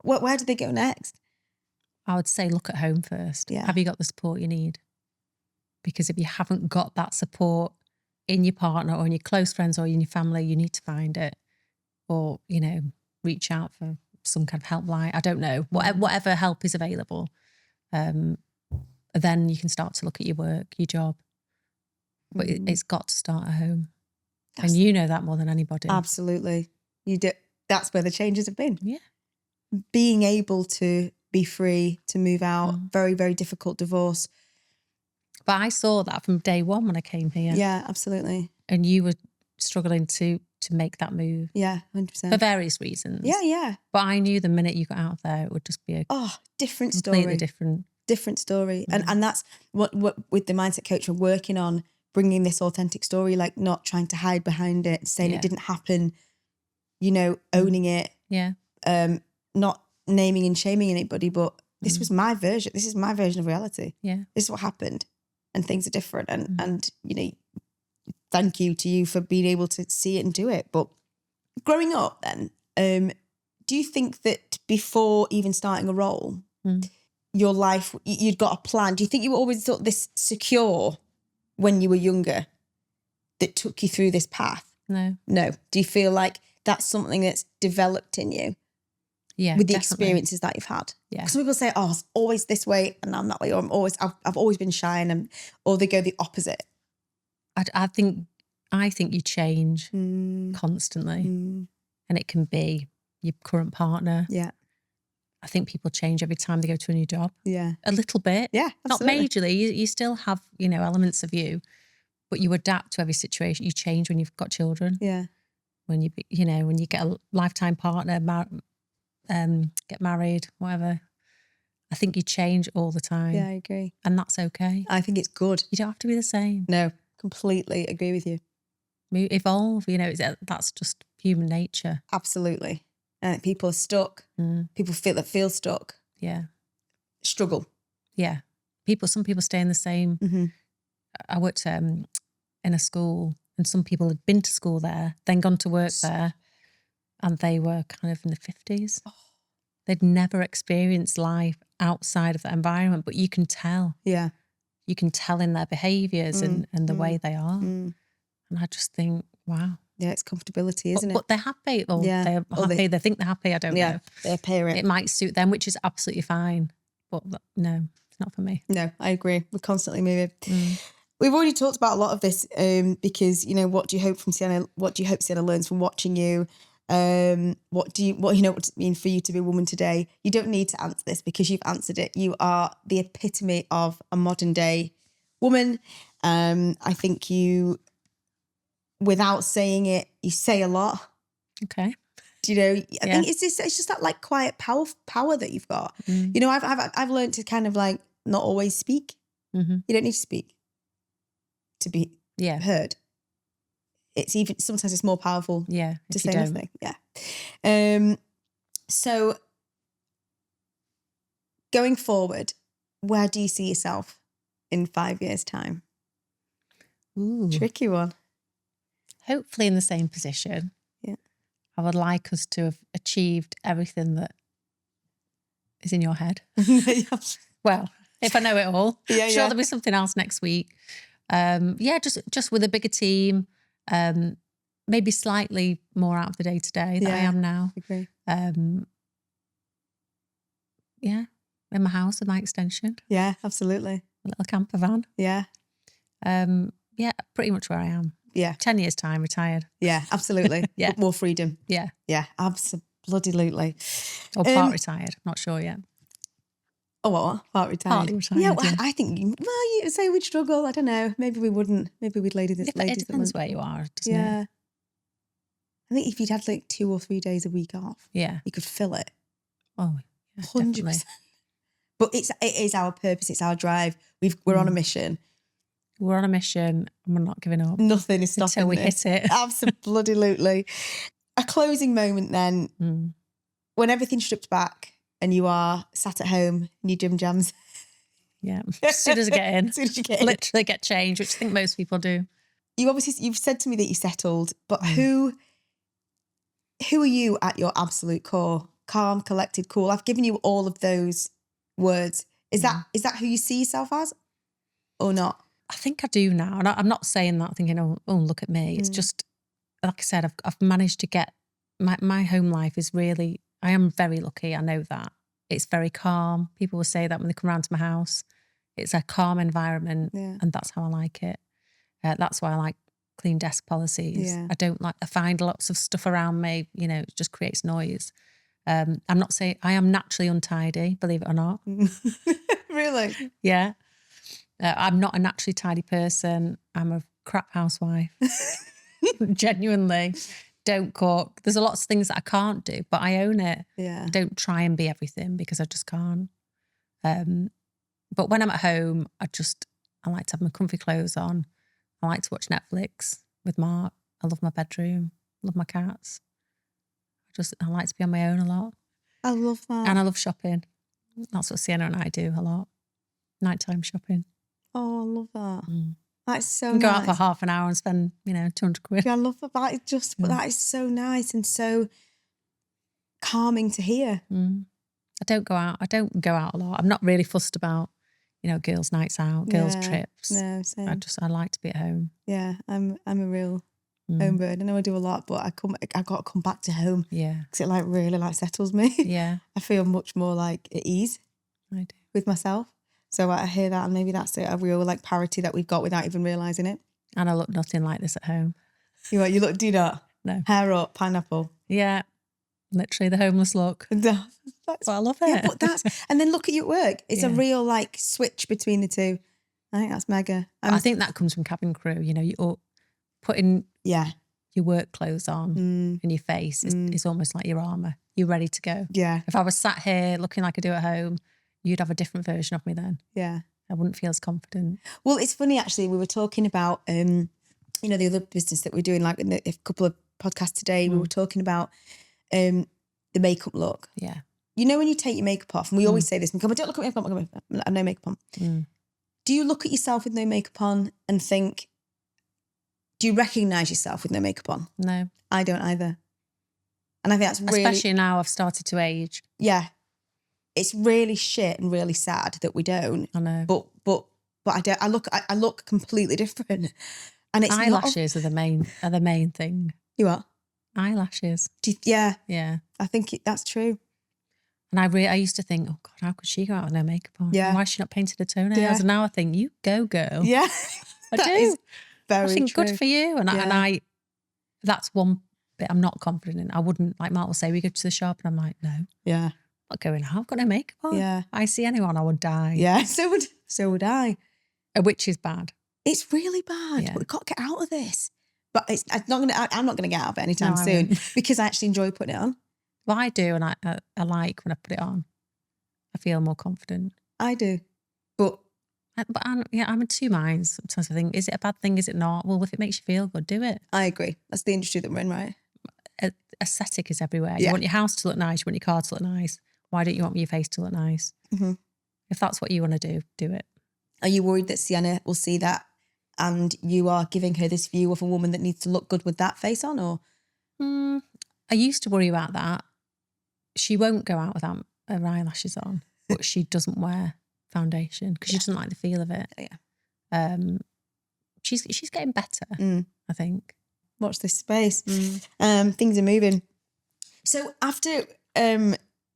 Where do they go next? I would say look at home first. Yeah. Have you got the support you need? Because if you haven't got that support in your partner or in your close friends or in your family, you need to find it. Or, reach out for some kind of helpline. I don't know. Whatever help is available. Then you can start to look at your work, your job. But it's got to start at home. And you know that more than anybody. Absolutely. You do. That's where the changes have been. Yeah. Being able to be free, to move out, very, very difficult divorce. But I saw that from day one when I came here. Yeah, absolutely. And you were struggling to make that move. Yeah, 100%. For various reasons. Yeah. But I knew the minute you got out there, it would just be different completely story. Different story. And that's what with the Mindset Coach we're working on, bringing this authentic story, like not trying to hide behind it, saying it didn't happen, owning it. Yeah. Not naming and shaming anybody, but this was my version. This is my version of reality. Yeah. This is what happened. And things are different. And thank you to you for being able to see it and do it. But growing up then, do you think that before even starting a role, your life, you'd got a plan? Do you think you were always sort of this secure when you were younger that took you through this path? No. Do you feel like that's something that's developed in you? Yeah, with the definitely. experiences that you've had. Yeah. Some people say, "Oh, it's always this way, and I'm that way," or I've always been shy, or they go the opposite. I think you change constantly, and it can be your current partner. Yeah. I think people change every time they go to a new job. Yeah. A little bit. Yeah, absolutely. Not majorly. You still have, elements of you, but you adapt to every situation. You change when you've got children. Yeah. When when you get a lifetime partner, get married, whatever. I think you change all the time. Yeah, I agree. And that's okay. I think it's good. You don't have to be the same. No, completely agree with you. Evolve, that's just human nature. Absolutely. And people are stuck. People feel stuck. Yeah. Struggle. Yeah. Some people stay in the same. I worked in a school, and some people had been to school there, then gone to work there, and they were kind of in the 50s. Oh. They'd never experienced life outside of that environment, but you can tell. Yeah. You can tell in their behaviours and the way they are. And I just think, wow. Yeah, it's comfortability, isn't it? But they're happy. Or they're happy. They think they're happy. I don't know. They appear it. It might suit them, which is absolutely fine. But no, it's not for me. No, I agree. We're constantly moving. We've already talked about a lot of this because, what do you hope from Sienna? What do you hope Sienna learns from watching you? What does it mean for you to be a woman today? You don't need to answer this because you've answered it. You are the epitome of a modern day woman. I think you, without saying it, you say a lot. Okay. I think it's just that like quiet power that you've got. I've learned to kind of like not always speak. You don't need to speak to be heard. It's even sometimes it's more powerful to say nothing. Yeah. So going forward, where do you see yourself in 5 years' time? Ooh. Tricky one. Hopefully in the same position. Yeah. I would like us to have achieved everything that is in your head. Well, if I know it all. Sure, there'll be something else next week. Just with a bigger team. Maybe slightly more out of the day-to-day than I am now. Okay. In my house with my extension. Yeah, absolutely. A little camper van. Yeah. Pretty much where I am. Yeah. 10 years time, retired. Yeah, absolutely. Yeah. More freedom. Yeah. Yeah, absolutely. Or part retired, not sure yet. Oh, what? Part retired? Partly retired, yeah. I think, you say we'd struggle. I don't know. Maybe we wouldn't. Maybe we'd lady this. It depends where you are, doesn't it? I think if you'd had like 2 or 3 days a week off, you could fill it. Oh, yeah, 100%. But it is our purpose. It's our drive. We're on a mission. We're on a mission and we're not giving up. Nothing is stopping until we hit it. Absolutely. A closing moment then, when everything's stripped back and you are sat at home in your gym jams. Yeah, as soon as I get in. As soon as you get in. Literally get changed, which I think most people do. You've said to me that you settled, but who are you at your absolute core? Calm, collected, cool. I've given you all of those words. Is that who you see yourself as or not? I think I do now. And I'm not saying that thinking, oh, look at me. It's just, like I said, I've managed to get, my home life is really, I am very lucky. I know that. It's very calm. People will say that when they come around to my house. It's a calm environment and that's how I like it. That's why I like clean desk policies. Yeah. I find lots of stuff around me, it just creates noise. I'm not saying, I am naturally untidy, believe it or not. Really? Yeah. I'm not a naturally tidy person. I'm a crap housewife. Genuinely. Don't cook. There's a lot of things that I can't do, but I own it. Yeah. I don't try and be everything because I just can't. But when I'm at home, I like to have my comfy clothes on. I like to watch Netflix with Mark. I love my bedroom. I love my cats. I like to be on my own a lot. I love that. And I love shopping. That's what Sienna and I do a lot. Nighttime shopping. Oh, I love that. That's so and nice. go out for half an hour and spend, 200 quid. Yeah, I love that. That is so nice and so calming to hear. I don't go out a lot. I'm not really fussed about, girls' nights out, girls' trips. No, same. I like to be at home. Yeah, I'm a real home bird. I know I do a lot, but I've got to come back to home. Yeah. Because it really settles me. Yeah. I feel much more like at ease. I do. With myself. So I hear that, and maybe that's a real parity that we've got without even realising it. And I look nothing like this at home. You look, do not? No. Hair up, pineapple. Yeah. Literally the homeless look. But I love it. Yeah, but and then look at you at work. It's a real switch between the two. I think that's mega. I think that comes from cabin crew. You're putting your work clothes on and your face is almost like your armour. You're ready to go. Yeah. If I was sat here looking like I do at home, you'd have a different version of me then. Yeah. I wouldn't feel as confident. Well, it's funny actually. We were talking about, the other business that we're doing, like in a couple of podcasts today. We were talking about the makeup look. Yeah. When you take your makeup off, and we always say this, and come, don't look at me, I have no makeup on. Do you look at yourself with no makeup on and think, do you recognise yourself with no makeup on? No. I don't either. And I think that's really... Especially now I've started to age. Yeah. It's really shit and really sad that we don't. I know. But I don't. I look completely different. And it's eyelashes are the main thing. You what? Eyelashes. Yeah. Yeah. I think that's true. And I used to think, oh God, how could she go out with no makeup on? Yeah. Why has she not painted her toenails? Yeah. And now I think, you go, girl. Yeah. I do. Very I think true. good for you. And I that's one bit I'm not confident in. I wouldn't, like Mark will say, we go to the shop and I'm like, no. Yeah. I'm not going out. I've got no makeup on. Yeah. If I see anyone, I would die. Yeah. So would I. Which is bad. It's really bad. Yeah. But we've got to get out of this. But I'm not gonna get out of it anytime soon because I actually enjoy putting it on. Well, I do, and I like when I put it on. I feel more confident. I do, but I'm in two minds. Sometimes I think, is it a bad thing? Is it not? Well, if it makes you feel good, do it. I agree. That's the industry that we're in, right? Aesthetic is everywhere. You want your house to look nice. You want your car to look nice. Why don't you want your face to look nice? Mm-hmm. If that's what you want to do it. Are you worried that Sienna will see that and you are giving her this view of a woman that needs to look good with that face on? Or I used to worry about that. She won't go out without her eyelashes on, but she doesn't wear foundation because she doesn't like the feel of it. Yeah. She's getting better, I think. Watch this space. Things are moving. So after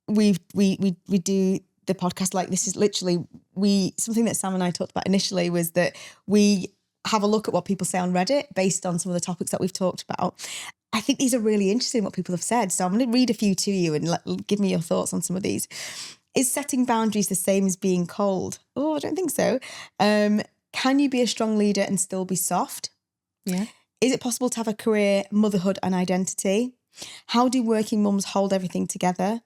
we do the podcast, like this is literally something that Sam and I talked about initially was that we have a look at what people say on Reddit based on some of the topics that we've talked about. I think these are really interesting, what people have said. So I'm going to read a few to you and give me your thoughts on some of these. Is setting boundaries the same as being cold? Oh, I don't think so. Can you be a strong leader and still be soft? Yeah. Is it possible to have a career, motherhood and identity? How do working mums hold everything together?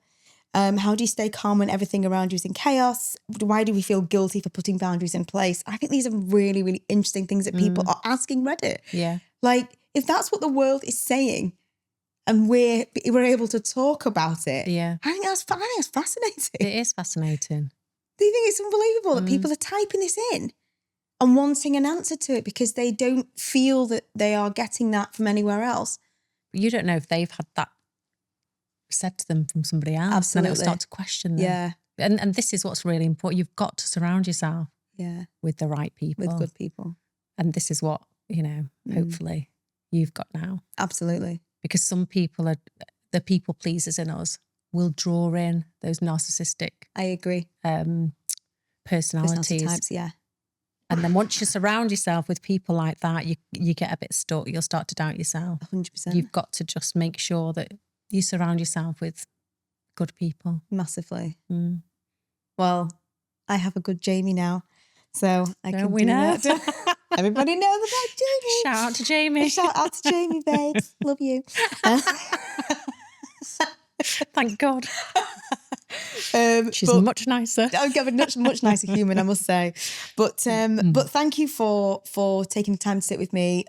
How do you stay calm when everything around you is in chaos? Why do we feel guilty for putting boundaries in place? I think these are really, really interesting things that people are asking Reddit. Yeah. Like, if that's what the world is saying and we're able to talk about it, I think that's fascinating. It is fascinating. Do you think it's unbelievable that people are typing this in and wanting an answer to it because they don't feel that they are getting that from anywhere else? You don't know if they've had that said to them from somebody else. Absolutely. And it'll start to question them. Yeah. And this is what's really important. You've got to surround yourself with the right people. With good people. And this is what, hopefully you've got now. Absolutely. Because some people are, the people pleasers in us will draw in those narcissistic. I agree. Personality types, yeah. And then once you surround yourself with people like that, you get a bit stuck. You'll start to doubt yourself. 100%. You've got to just make sure that you surround yourself with good people. Massively. Well, I have a good Jamie now, so I can do that. Everybody knows about Jamie. Shout out to Jamie. Shout out to Jamie, babes. Love you. Thank God. She's much nicer. I've got a much nicer human, I must say. But thank you for taking the time to sit with me.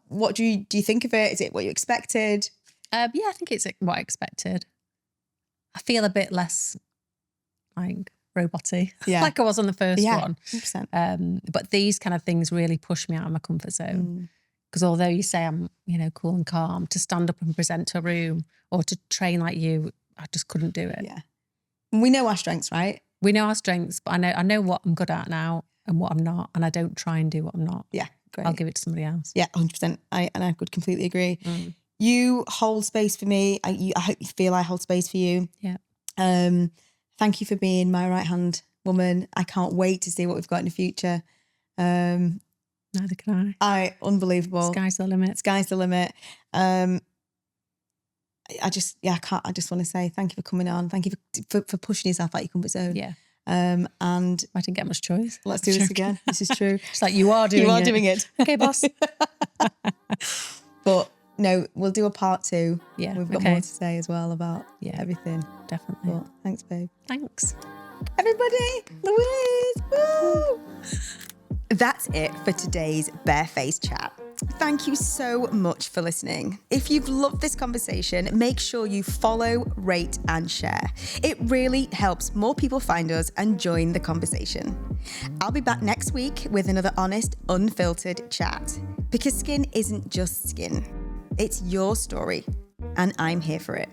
What do you think of it? Is it what you expected? Yeah, I think it's what I expected. I feel a bit less like robot-y, like I was on the first one. 100%. But these kind of things really push me out of my comfort zone. Because although you say I'm, cool and calm, to stand up and present to a room or to train like you, I just couldn't do it. Yeah. We know our strengths, right? We know our strengths, but I know what I'm good at now and what I'm not, and I don't try and do what I'm not. Yeah, great. I'll give it to somebody else. Yeah, 100%. I could completely agree. You hold space for me. I hope you feel I hold space for you. Yeah. Thank you for being my right-hand woman. I can't wait to see what we've got in the future. Neither can I. Unbelievable. Sky's the limit. Sky's the limit. I just want to say thank you for coming on. Thank you for pushing yourself out your comfort zone. Yeah. And I didn't get much choice. Let's do this again. This is true. It's like you are doing it. Okay, boss. But no, we'll do a part 2. Yeah. We've got more to say as well about everything. Definitely. But thanks, babe. Thanks. Everybody, Louise. Woo! That's it for today's Barefaced Chat. Thank you so much for listening. If you've loved this conversation, make sure you follow, rate, and share. It really helps more people find us and join the conversation. I'll be back next week with another honest, unfiltered chat. Because skin isn't just skin. It's your story, and I'm here for it.